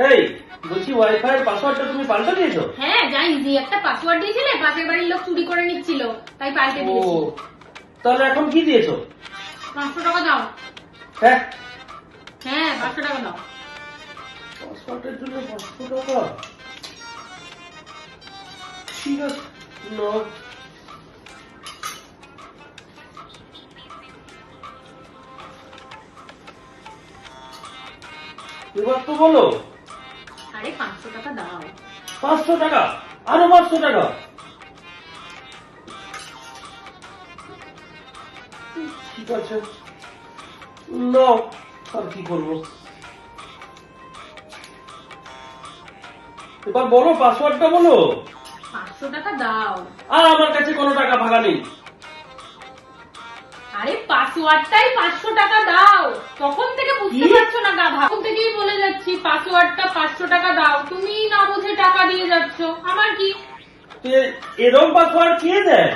এই বলছি ওয়াইফাই এর পাসওয়ার্ডটা তুমি পাল্টে দিয়েছো? হ্যাঁ জানি, যে একটা পাসওয়ার্ড দিয়েছিলে পাশের বাড়ির লোক চুরি করে নিচ্ছিল, তাই পাল্টে ও দিয়েছি। তাহলে এখন কি দিয়েছো? 500 টাকা দাও। হ্যাঁ হ্যাঁ 500 টাকা দাও। পাসওয়ার্ডের জন্য 500 টাকা? ঠিক আছে না। এবার তো বলো। আরে 500 টাকা দাও। 500 টাকা? আরো 500 টাকা? ঠিক আছে না, আর কি করবো। এবার বলো পাসওয়ার্ডটা বলো। 500 টাকা দাও। আর আমার কাছে কোনো টাকা ভাগা নেই। আরে পাসওয়ার্ডটাই 500 টাকা দাও। তখন থেকে বুঝতে পারছো না গাধা, তখন থেকেই বলে যাচ্ছি পাসওয়ার্ডটা 500 টাকা দাও, তুমি না বুঝে টাকা দিয়ে যাচ্ছ। আমার কি? এরকম পাসওয়ার্ড কে দেয়?